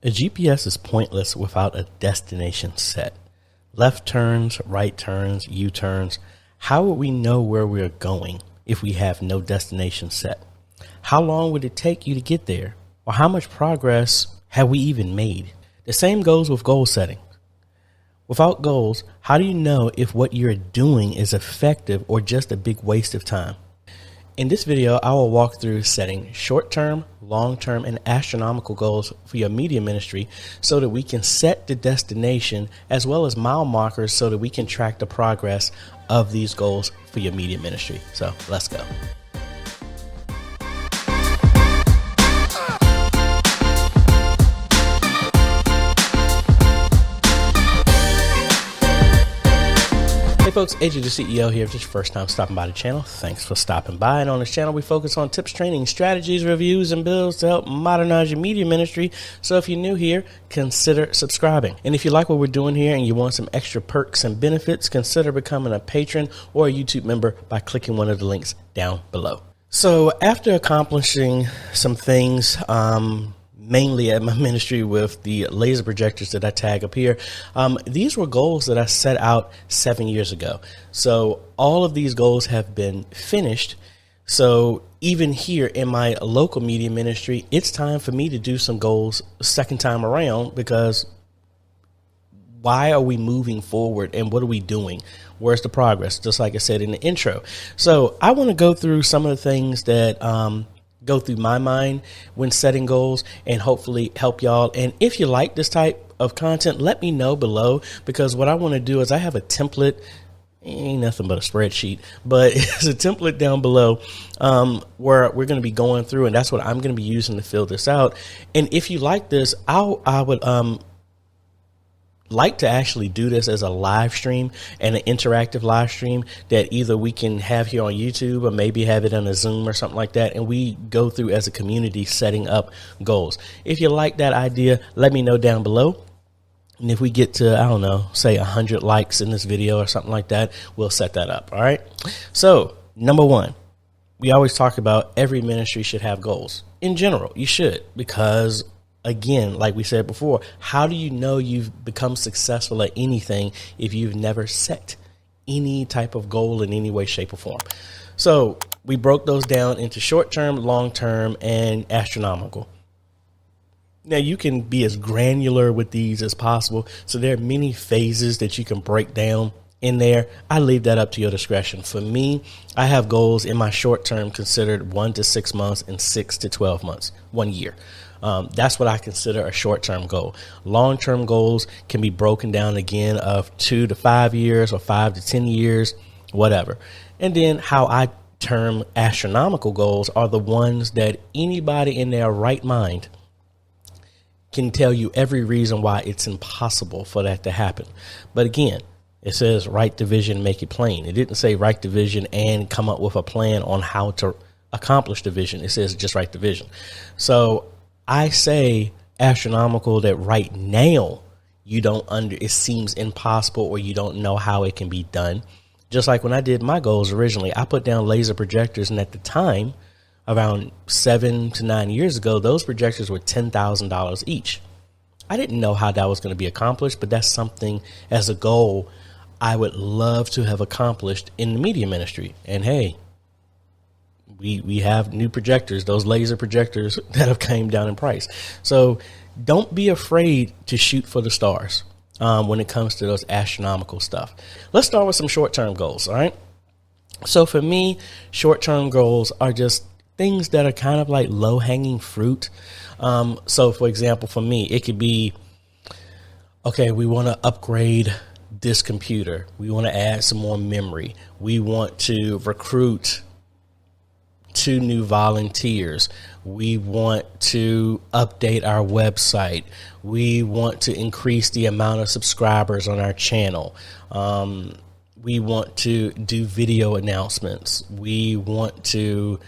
A GPS is pointless without a destination set. Left turns, right turns, U-turns. How would we know where we're going if we have no destination set? How long would it take you to get there? Or how much progress have we even made? The same goes with goal setting. Without goals, how do you know if what you're doing is effective or just a big waste of time? In this video, I will walk through setting short-term, long-term, and astronomical goals for your media ministry so that we can set the destination as well as mile markers so that we can track the progress of these goals for your media ministry. So let's go. Hey folks, AJ the CEO here. If this is your first time stopping by the channel, thanks for stopping by. And on this channel, we focus on tips, training, strategies, reviews, and builds to help modernize your media ministry. So if you're new here, consider subscribing. And if you like what we're doing here and you want some extra perks and benefits, consider becoming a patron or a YouTube member by clicking one of the links down below. So after accomplishing some things, mainly at my ministry with the laser projectors that I tag up here. These were goals that I set out 7 years ago. So all of these goals have been finished. So even here in my local media ministry, it's time for me to do some goals second time around, because why are we moving forward and what are we doing? Where's the progress? Just like I said in the intro. So I want to go through some of the things that, go through my mind when setting goals and hopefully help y'all. And if you like this type of content, let me know below, because what I want to do is I have a template, ain't nothing but a spreadsheet, but it's a template down below where we're going to be going through, and that's what I'm going to be using to fill this out. And if you like this, I would like to actually do this as a live stream and an interactive live stream that either we can have here on YouTube or maybe have it on a Zoom or something like that. And we go through as a community setting up goals. If you like that idea, let me know down below. And if we get to, I don't know, say 100 likes in this video or something like that, we'll set that up. All right. So number one, we always talk about every ministry should have goals. In general, you should, because again, like we said before, how do you know you've become successful at anything if you've never set any type of goal in any way, shape, or form? So we broke those down into short-term, long-term, and astronomical. Now, you can be as granular with these as possible. So there are many phases that you can break down in there. I leave that up to your discretion. For me, I have goals in my short term considered 1 to 6 months and 6 to 12 months, 1 year. That's what I consider a short-term goal. Long-term goals can be broken down again of 2 to 5 years or 5 to 10 years, whatever. And then how I term astronomical goals are the ones that anybody in their right mind can tell you every reason why it's impossible for that to happen. But again, it says write the vision, make it plain. It didn't say write the vision and come up with a plan on how to accomplish the vision. It says just write the vision. So I say astronomical that right now it seems impossible or you don't know how it can be done. Just like when I did my goals originally, I put down laser projectors, and at the time, around 7 to 9 years ago, those projectors were $10,000 each. I didn't know how that was going to be accomplished, but that's something as a goal I would love to have accomplished in the media ministry. And hey, we have new projectors, those laser projectors that have came down in price. So don't be afraid to shoot for the stars when it comes to those astronomical stuff. Let's start with some short-term goals. All right. So for me, short-term goals are just things that are kind of like low-hanging fruit. So for example, for me, it could be, okay, we want to upgrade this computer. We want to add some more memory. We want to recruit 2 new volunteers. We want to update our website. We want to increase the amount of subscribers on our channel. We want to do video announcements. We want to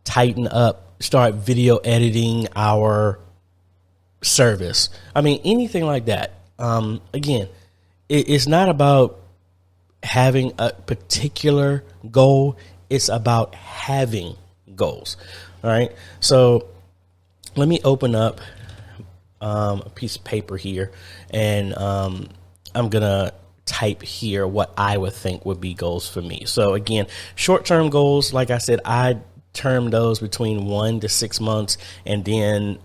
tighten up, start video editing our service. I mean, anything like that. Again, it's not about having a particular goal. It's about having goals. All right. So let me open up a piece of paper here, and I'm going to type here what I would think would be goals for me. So again, short-term goals, like I said, I term those between 1 to 6 months, and then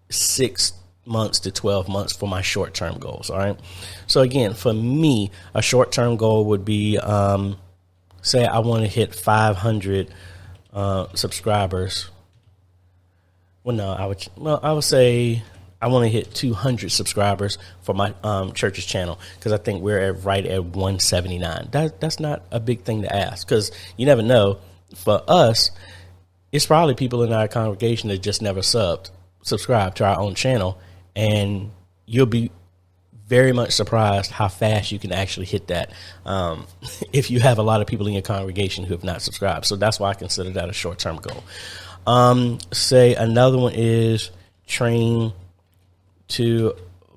6 months to 12 months for my short-term goals. All right. So again, for me, a short-term goal would be, say I want to hit 500 subscribers. Well, no, I would say I want to hit 200 subscribers for my church's channel, because I think we're right at 179. That's not a big thing to ask, because you never know. For us, it's probably people in our congregation that just never subscribe to our own channel, and you'll be very much surprised how fast you can actually hit that if you have a lot of people in your congregation who have not subscribed. So that's why I consider that a short-term goal. Say another one is train 2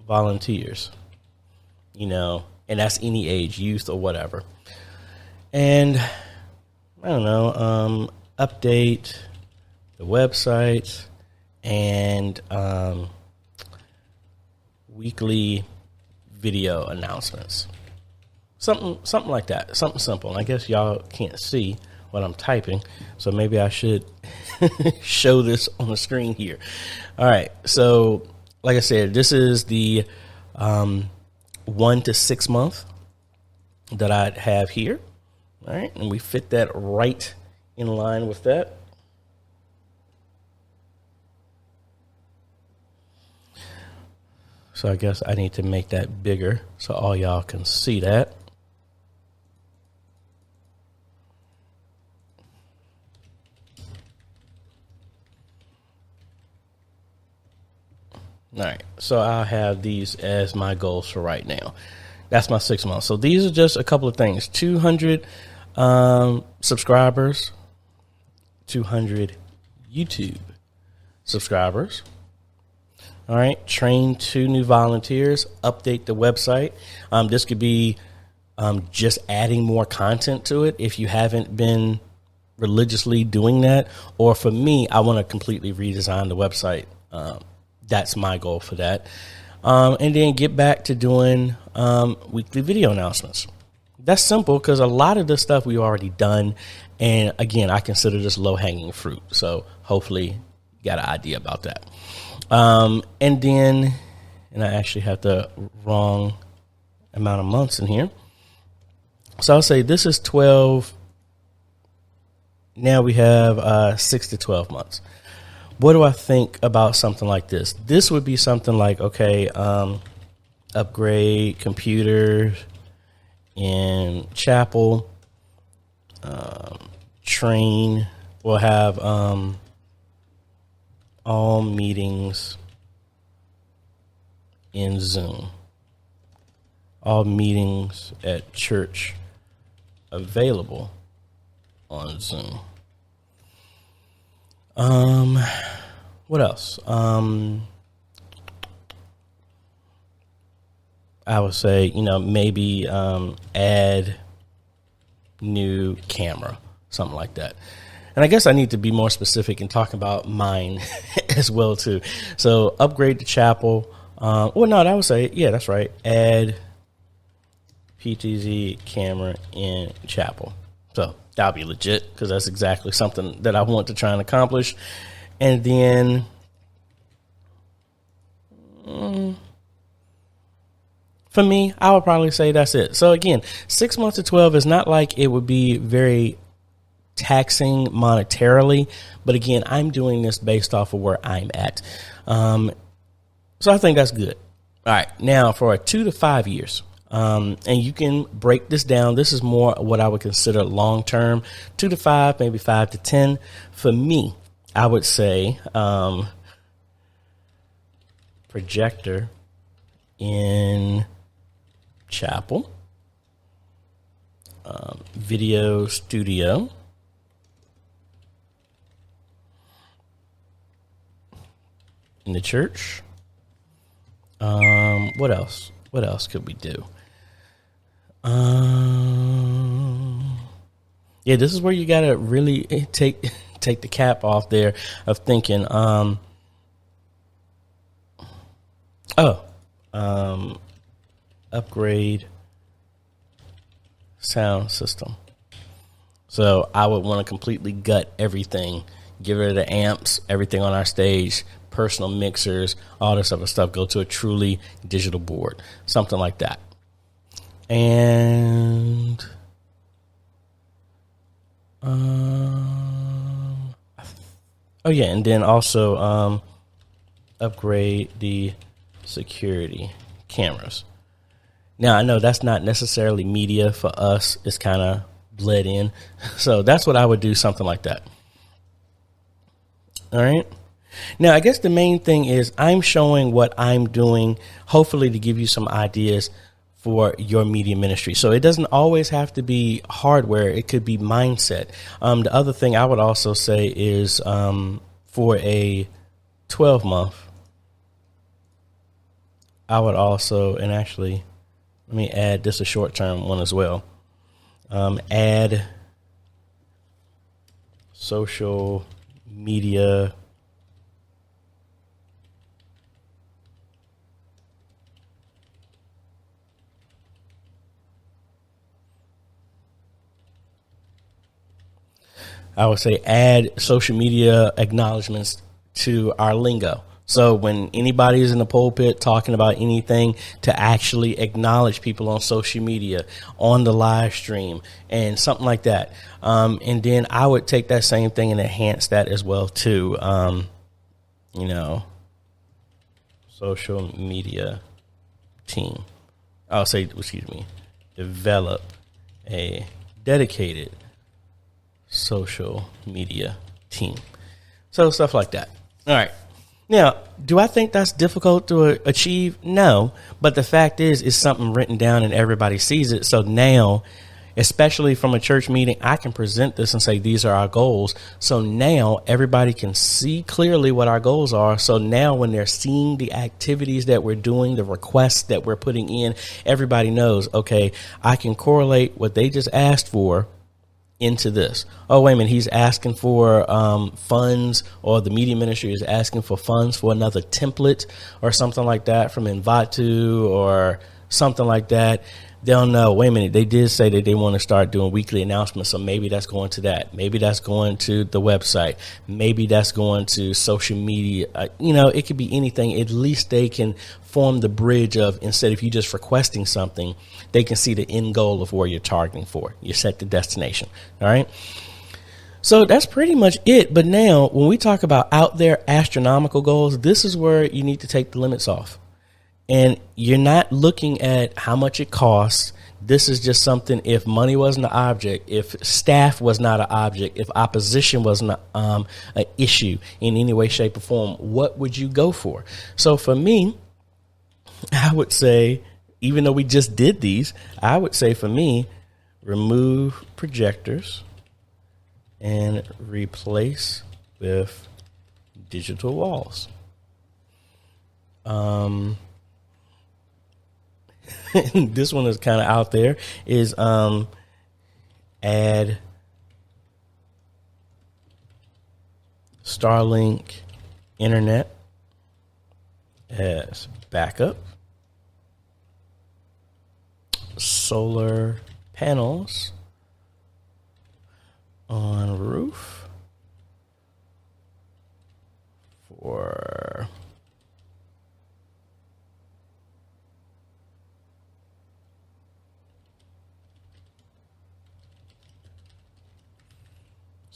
volunteers, and that's any age, youth or whatever. And I don't know, update the website and weekly video announcements. Something like that. Something simple. And I guess y'all can't see what I'm typing, so maybe I should show this on the screen here. All right. So like I said, this is the 1 to 6 month that I have here. All right. And we fit that right in line with that. So I guess I need to make that bigger so all y'all can see that. All right, so I'll have these as my goals for right now. That's my 6 months. So these are just a couple of things. 200 subscribers, 200 YouTube subscribers. All right, train 2 new volunteers, update the website. This could be just adding more content to it if you haven't been religiously doing that. Or for me, I want to completely redesign the website. That's my goal for that. And then get back to doing weekly video announcements. That's simple because a lot of this stuff we've already done. And again, I consider this low-hanging fruit. So hopefully you got an idea about that. And I actually have the wrong amount of months in here. So I'll say this is 12. Now we have 6 to 12 months. What do I think about something like this? This would be something like, okay, upgrade computers in chapel, train. We'll have all meetings in Zoom. All meetings at church available on Zoom. What else? I would say, maybe add new camera, something like that. And I guess I need to be more specific and talk about mine as well too. So upgrade the chapel. I would say, yeah, that's right. Add PTZ camera in chapel. So that'll be legit because that's exactly something that I want to try and accomplish. And then for me, I would probably say that's it. So again, 6 months to 12 is not like it would be very taxing monetarily. But again, I'm doing this based off of where I'm at. So I think that's good. All right. Now for 2 to 5 years. And you can break this down. This is more what I would consider long term, 2 to 5, maybe 5 to 10. For me, I would say projector in chapel, video studio, in the church. What else? What else could we do? Yeah, this is where you gotta really take the cap off there of thinking. Oh, upgrade sound system. So I would want to completely gut everything, get rid of the amps, everything on our stage, personal mixers, all this other stuff, go to a truly digital board, something like that. And and then also upgrade the security cameras. Now, I know that's not necessarily media for us. It's kind of bled in. So that's what I would do, something like that. All right. Now, I guess the main thing is I'm showing what I'm doing, hopefully to give you some ideas for your media ministry. So it doesn't always have to be hardware. It could be mindset. The other thing I would also say is for a 12-month, I would also, and actually, let me add this a short-term one as well. Add social media I would say add social media acknowledgments to our lingo. So when anybody is in the pulpit talking about anything, to actually acknowledge people on social media, on the live stream, and something like that. And then I would take that same thing and enhance that as well too. Social media team. I'll say, develop a dedicated social media team. So stuff like that. All right. Now, do I think that's difficult to achieve? No. But the fact is, it's something written down and everybody sees it. So now, especially from a church meeting, I can present this and say, these are our goals. So now everybody can see clearly what our goals are. So now when they're seeing the activities that we're doing, the requests that we're putting in, everybody knows, okay, I can correlate what they just asked for into this. Oh, wait a minute, he's asking for funds, or the media ministry is asking for funds for another template or something like that from Invatu or something like that. They'll know, wait a minute, they did say that they want to start doing weekly announcements, so maybe that's going to that. Maybe that's going to the website. Maybe that's going to social media. It could be anything. At least they can form the bridge of, instead of you just requesting something, they can see the end goal of where you're targeting for. You set the destination. All right. So that's pretty much it. But now when we talk about out there astronomical goals, this is where you need to take the limits off. And you're not looking at how much it costs. This is just something, if money wasn't an object, if staff was not an object, if opposition wasn't an issue in any way, shape, or form, what would you go for? So for me, I would say, even though we just did these, I would say for me, remove projectors and replace with digital walls. This one is kind of out there, is add Starlink internet as backup, solar panels on roof for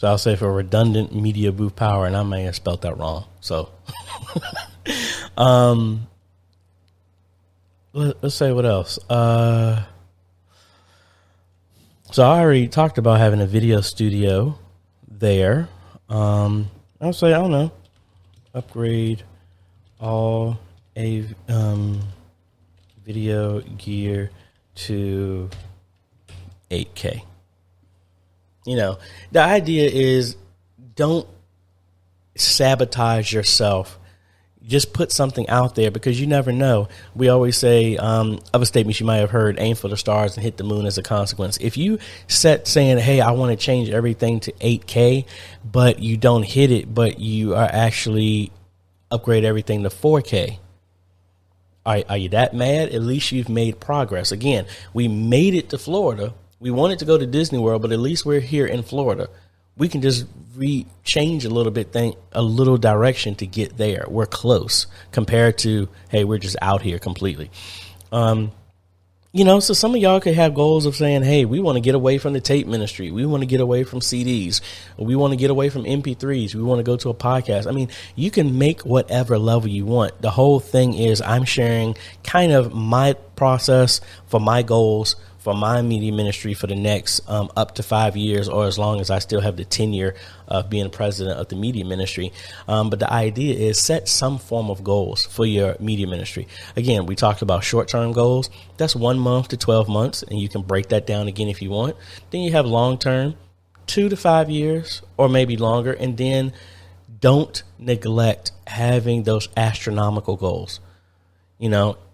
So I'll say for redundant media booth power, and I may have spelled that wrong. So let's say what else. So I already talked about having a video studio there. I'll say, I don't know, upgrade all video gear to 8K. The idea is, don't sabotage yourself. Just put something out there, because you never know. We always say, other statements you might have heard, aim for the stars and hit the moon as a consequence. If you saying, hey, I want to change everything to 8K, but you don't hit it, but you are actually upgrade everything to 4K, Are you that mad? At least you've made progress. Again, we made it to Florida. We wanted to go to Disney World, but at least we're here in Florida. We can just change a little bit, a little direction to get there. We're close compared to, hey, we're just out here completely. So some of y'all could have goals of saying, hey, we want to get away from the tape ministry. We want to get away from CDs. We want to get away from MP3s. We want to go to a podcast. I mean, you can make whatever level you want. The whole thing is I'm sharing kind of my process for my goals for my media ministry for the next up to 5 years, or as long as I still have the tenure of being president of the media ministry. But the idea is set some form of goals for your media ministry. Again, we talked about short-term goals. That's 1 month to 12 months, and you can break that down again if you want. Then you have long-term, 2 to 5 years, or maybe longer. And then don't neglect having those astronomical goals.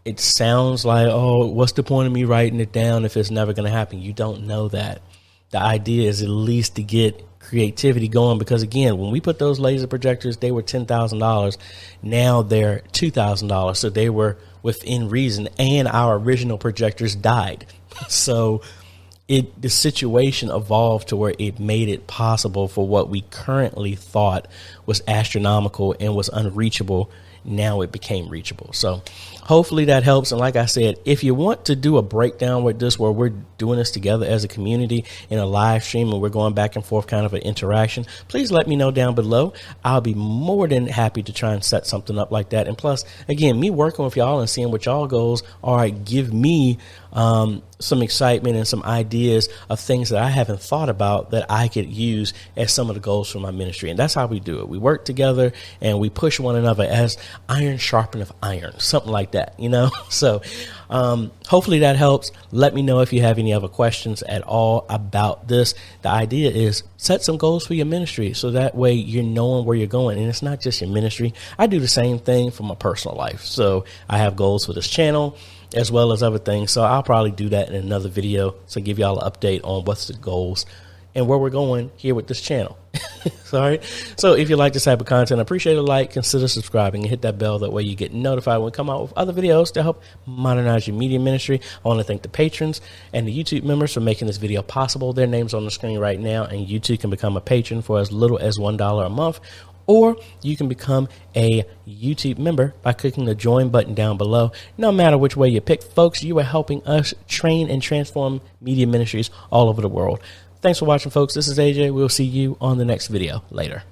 It sounds like, oh, what's the point of me writing it down if it's never going to happen? You don't know that. The idea is at least to get creativity going, because again, when we put those laser projectors, they were $10,000. Now they're $2,000. So they were within reason, and our original projectors died. So the situation evolved to where it made it possible for what we currently thought was astronomical and was unreachable. Now it became reachable. So hopefully that helps. And like I said, if you want to do a breakdown with this, where we're doing this together as a community in a live stream and we're going back and forth, kind of an interaction, please let me know down below. I'll be more than happy to try and set something up like that. And plus, again, me working with y'all and seeing what y'all goals are, give me some excitement and some ideas of things that I haven't thought about that I could use as some of the goals for my ministry. And that's how we do it. We work together and we push one another as iron sharpeneth iron, something like that, So hopefully that helps. Let me know if you have any other questions at all about this. The idea is set some goals for your ministry, so that way you're knowing where you're going. And it's not just your ministry. I do the same thing for my personal life. So I have goals for this channel as well as other things. So I'll probably do that in another video, so give y'all an update on what's the goals and where we're going here with this channel. Sorry. So if you like this type of content, I appreciate a like, consider subscribing, and hit that bell. That way you get notified when we come out with other videos to help modernize your media ministry. I want to thank the patrons and the YouTube members for making this video possible. Their names on the screen right now, and you too can become a patron for as little as $1 a month. Or you can become a YouTube member by clicking the join button down below. No matter which way you pick, folks, you are helping us train and transform media ministries all over the world. Thanks for watching, folks. This is AJ. We'll see you on the next video. Later.